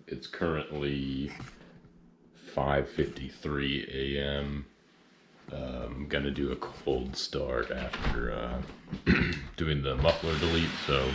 It's currently 5:53 a.m. I'm gonna do a cold start after doing the muffler delete, so.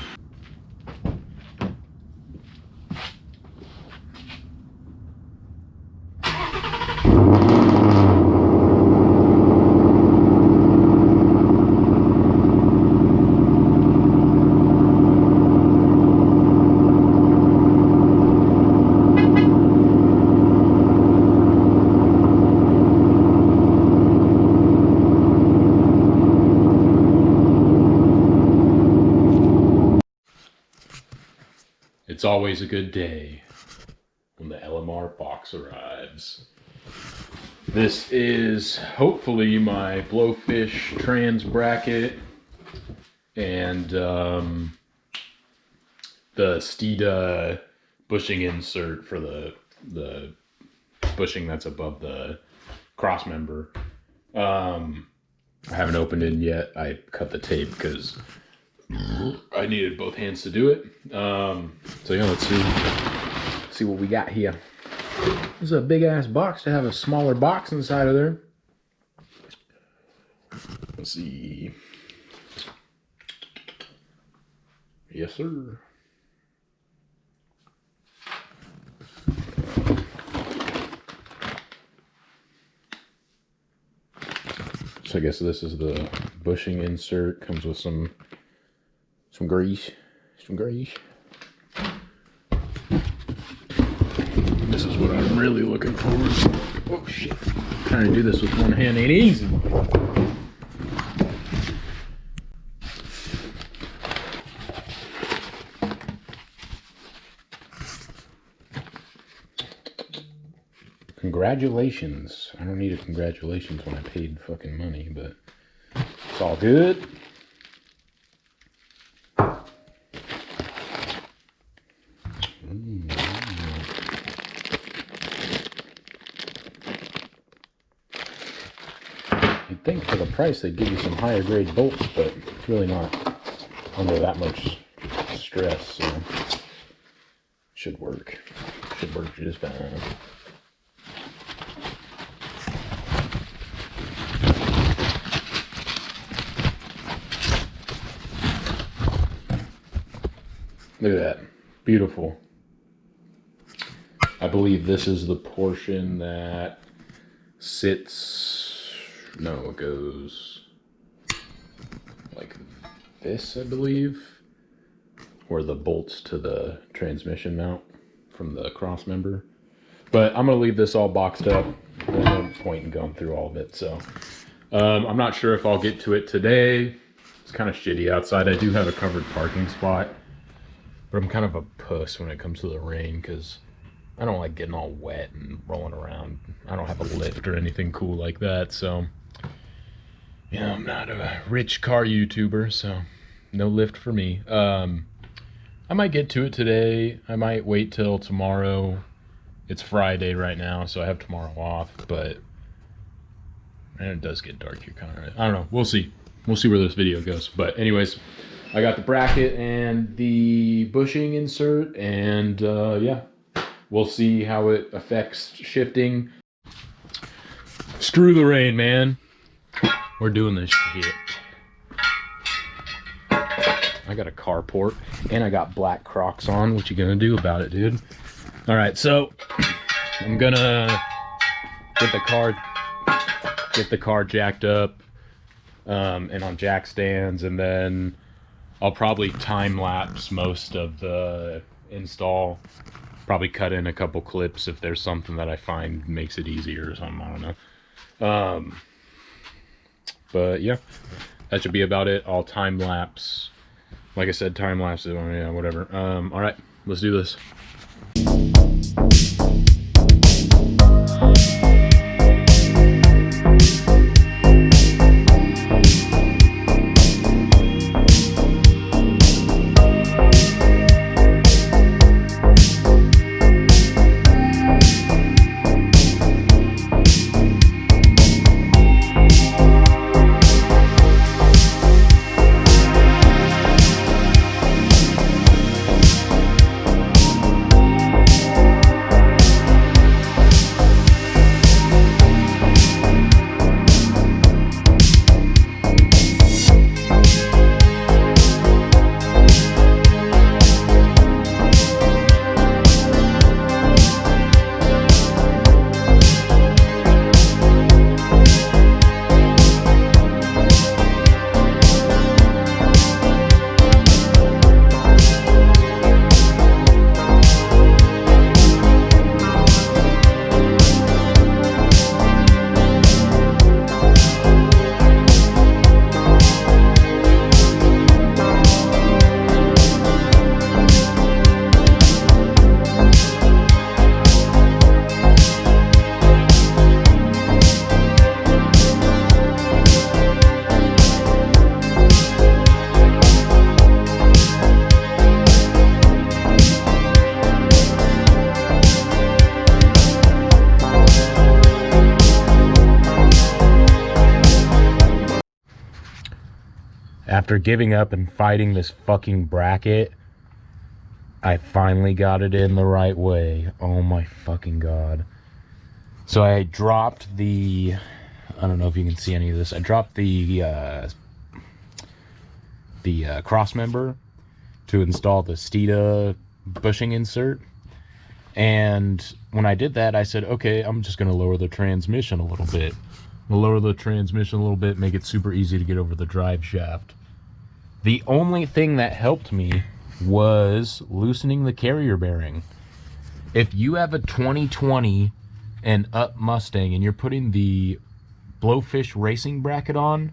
It's always a good day when the LMR box arrives. This is hopefully my Blowfish trans bracket and the Steeda bushing insert for the bushing that's above the cross member. I haven't opened it yet. I cut the tape because I needed both hands to do it. So yeah, let's see what we got here. This is a big ass box to have a smaller box inside of there. Let's see. Yes, sir. So I guess this is the bushing insert. Comes with some grease. This is what I'm really looking forward to. Oh shit. Trying to do this with one hand ain't easy. Congratulations. I don't need a congratulations when I paid fucking money, but it's all good. You'd think for the price they'd give you some higher grade bolts, but it's really not under that much stress, so should work. Should work just fine. Look at that. Beautiful. I believe this is the portion that sits, no, it goes like this, I believe, or the bolts to the transmission mount from the cross member. But I'm going to leave this all boxed up. There's no point in going through all of it. So I'm not sure if I'll get to it today. It's kind of shitty outside. I do have a covered parking spot, but I'm kind of a puss when it comes to the rain because I don't like getting all wet and rolling around. I don't have a lift or anything cool like that, so yeah, I'm not a rich car YouTuber, so no lift for me. I might get to it today. I might wait till tomorrow. It's Friday right now, so I have tomorrow off, but and it does get dark here kind of. I don't know. We'll see. We'll see where this video goes. But anyways, I got the bracket and the bushing insert, and yeah, we'll see how it affects shifting. Screw the rain, man. We're doing this shit. I got a carport and I got black Crocs on. What you gonna do about it, dude? All right, so I'm gonna get the car jacked up and on jack stands, and then I'll probably time lapse most of the install. Probably cut in a couple clips if there's something that I find makes it easier or something. I don't know. But yeah, that should be about it. I'll time lapse. Like I said, time lapse it. Yeah, whatever. All right, let's do this. After giving up and fighting this fucking bracket, I finally got it in the right way. Oh my fucking god. So I dropped the, I don't know if you can see any of this. I dropped the cross member to install the Steeda bushing insert. And when I did that, I said, okay, I'm just going to lower the transmission a little bit. Lower the transmission a little bit, make it super easy to get over the drive shaft. The only thing that helped me was loosening the carrier bearing. If you have a 2020 and up Mustang and you're putting the Blowfish racing bracket on,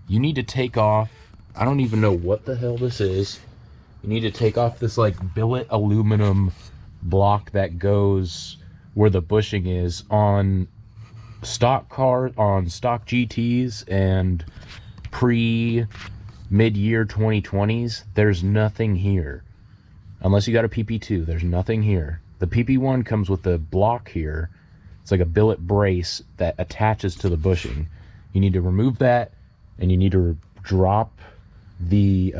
you need to take off, I don't even know what the hell this is. You need to take off this like billet aluminum block that goes where the bushing is on stock cars, on stock GTs and mid-year 2020s. There's nothing here unless you got a PP2. There's nothing here. The PP1 comes with a block here. It's like a billet brace that attaches to the bushing. You need to remove that, and you need to drop the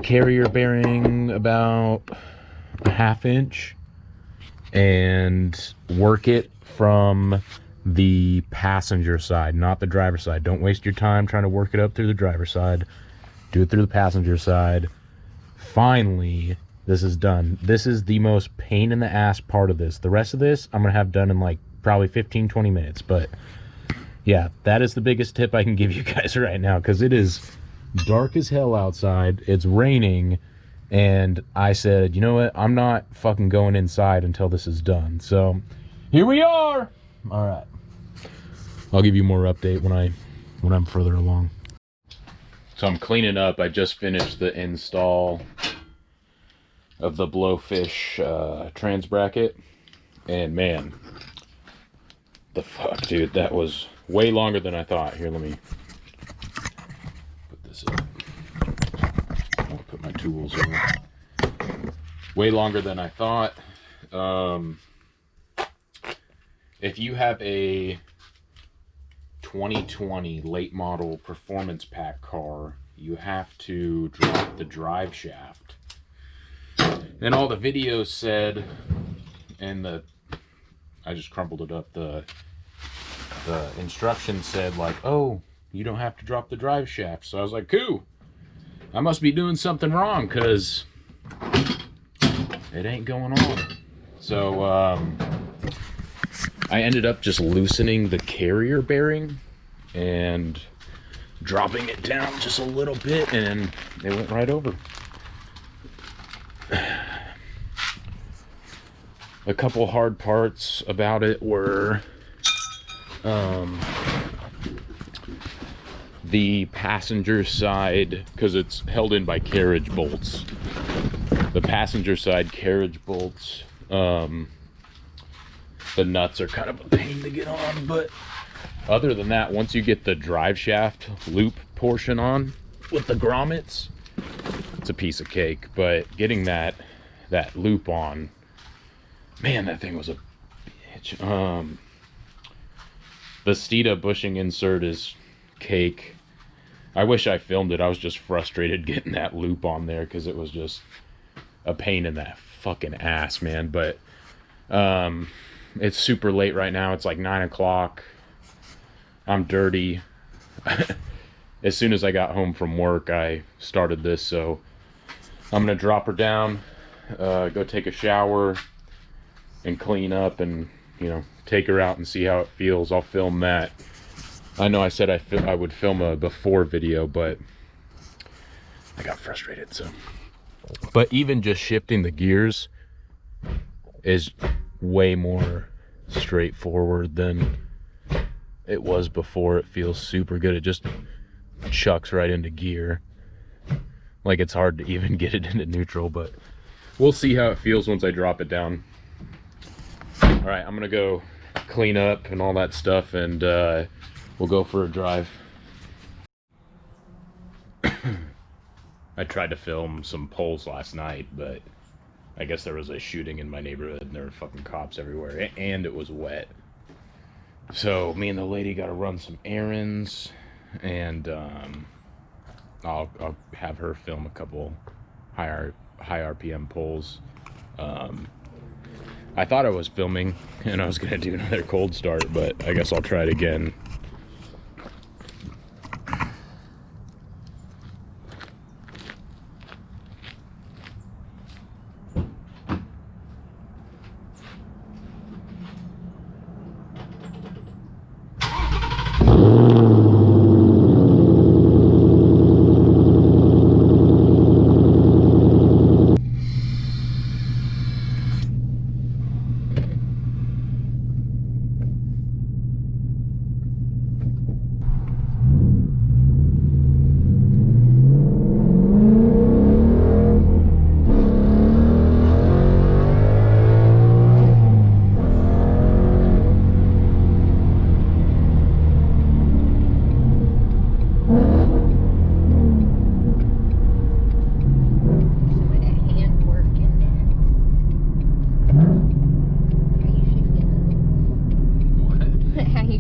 carrier bearing about a ½ inch and work it from the passenger side, not the driver's side. Don't waste your time trying to work it up through the driver's side. Do it through the passenger side. Finally, this is done. This is the most pain in the ass part of this. The rest of this I'm gonna have done in like probably 15-20 minutes. But yeah, that is the biggest tip I can give you guys right now, because it is dark as hell outside. It's raining, and I said, you know what, I'm not fucking going inside until this is done. So here we are. All right, I'll give you more update when I'm further along. So I'm cleaning up. I just finished the install of the Blowfish trans bracket, and man, the fuck, dude, that was way longer than I thought. Here, let me put this up. I'll put my tools in. Way longer than I thought. If you have a 2020 late model performance pack car, you have to drop the drive shaft. And all the videos said, and I just crumpled it up, the instructions said like, oh, you don't have to drop the drive shaft. So I was like, cool, I must be doing something wrong, because it ain't going on. So I ended up just loosening the carrier bearing and dropping it down just a little bit, and it went right over. A couple hard parts about it were the passenger side, because it's held in by carriage bolts. The passenger side carriage bolts, the nuts are kind of a pain to get on, but other than that, once you get the drive shaft loop portion on with the grommets, it's a piece of cake. But getting that loop on, man, that thing was a bitch. The Steeda bushing insert is cake. I wish I filmed it. I was just frustrated getting that loop on there, because it was just a pain in that fucking ass, man. But it's super late right now. It's like 9 o'clock. I'm dirty. As soon as I got home from work, I started this, so I'm gonna drop her down, go take a shower and clean up, and take her out and see how it feels. I'll film that. I know I said I would film a before video, but I got frustrated. So, but even just shifting the gears is way more straightforward than it was before. It feels super good. It just chucks right into gear. Like, it's hard to even get it into neutral, but we'll see how it feels once I drop it down. All right, I'm gonna go clean up and all that stuff, and we'll go for a drive. I tried to film some polls last night, but I guess there was a shooting in my neighborhood and there were fucking cops everywhere, and it was wet. So me and the lady got to run some errands. and I'll have her film a couple high RPM pulls. I thought I was filming and I was gonna do another cold start, but I guess I'll try it again.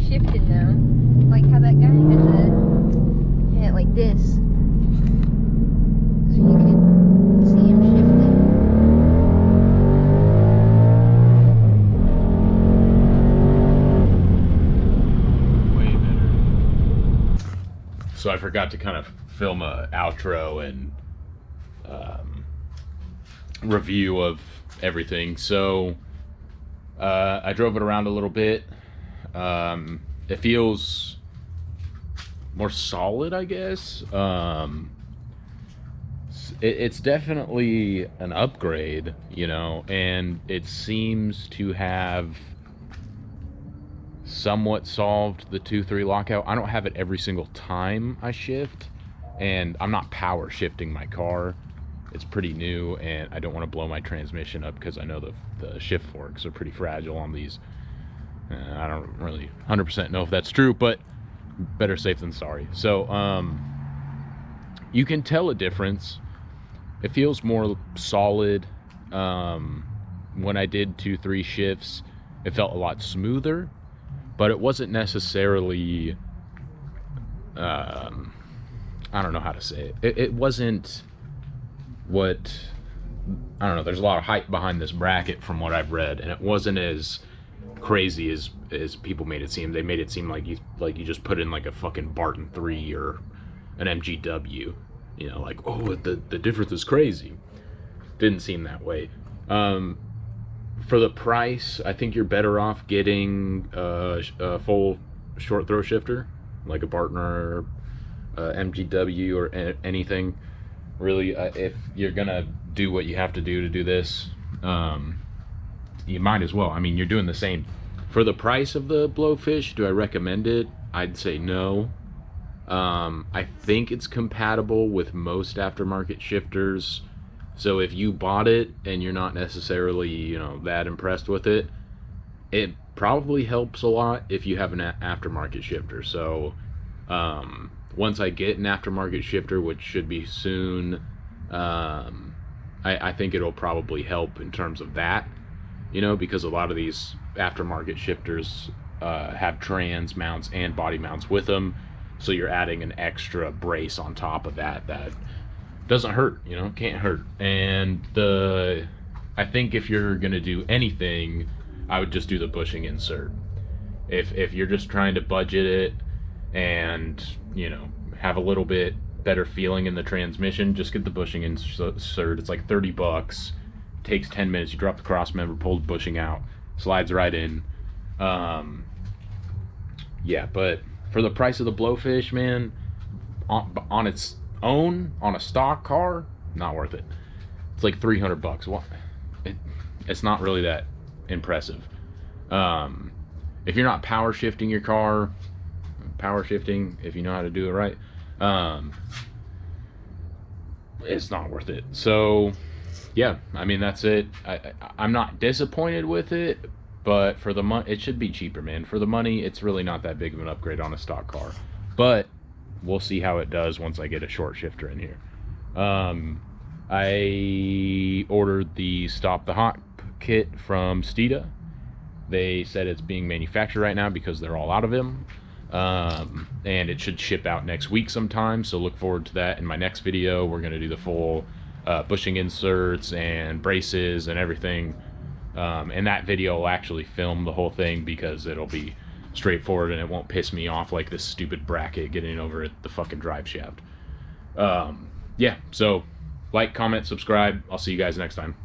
Shifting though, like how that guy had like this, so you could see him shifting. Way better. So I forgot to kind of film a outro and review of everything. So I drove it around a little bit. It feels more solid, I guess. It's definitely an upgrade, you know, and it seems to have somewhat solved the 2-3 lockout. I don't have it every single time I shift, and I'm not power shifting my car. It's pretty new, and I don't want to blow my transmission up because I know the shift forks are pretty fragile on these. I don't really 100% know if that's true, but better safe than sorry. So you can tell a difference. It feels more solid. When I did 2-3 shifts, it felt a lot smoother, but it wasn't necessarily I don't know how to say it. It wasn't what, I don't know, there's a lot of hype behind this bracket from what I've read, and it wasn't as crazy as people made it seem. They made it seem like you just put in like a fucking Barton 3 or an MGW, you know, like, oh, the difference is crazy. Didn't seem that way. For the price, I think you're better off getting a full short throw shifter, like a Barton or MGW or anything. Really, if you're gonna do what you have to do this, you might as well. I mean, you're doing the same. For the price of the Blowfish, do I recommend it? I'd say no. I think it's compatible with most aftermarket shifters. So if you bought it and you're not necessarily, you know, that impressed with it, it probably helps a lot if you have an aftermarket shifter. So once I get an aftermarket shifter, which should be soon, I think it'll probably help in terms of that. You know, because a lot of these aftermarket shifters have trans mounts and body mounts with them, so you're adding an extra brace on top of that doesn't hurt, you know, can't hurt. And I think if you're gonna do anything, I would just do the bushing insert. If you're just trying to budget it and, you know, have a little bit better feeling in the transmission, just get the bushing insert. It's like $30. Takes 10 minutes. You drop the cross member, pull the bushing out, slides right in. Yeah, but for the price of the Blowfish, man, on its own, on a stock car, not worth it. It's like $300. It's not really that impressive. If you're not power shifting your car, if you know how to do it right, it's not worth it. So yeah, I mean, that's it. I'm not disappointed with it, but for the money, it should be cheaper, man. For the money, it's really not that big of an upgrade on a stock car. But we'll see how it does once I get a short shifter in here. I ordered the Stop the Hop kit from Steeda. They said it's being manufactured right now because they're all out of them. and it should ship out next week sometime, so look forward to that. In my next video, we're going to do the full bushing inserts and braces and everything. And that video will actually film the whole thing because it'll be straightforward and it won't piss me off like this stupid bracket getting over at the fucking drive shaft. Yeah, so like, comment, subscribe. I'll see you guys next time.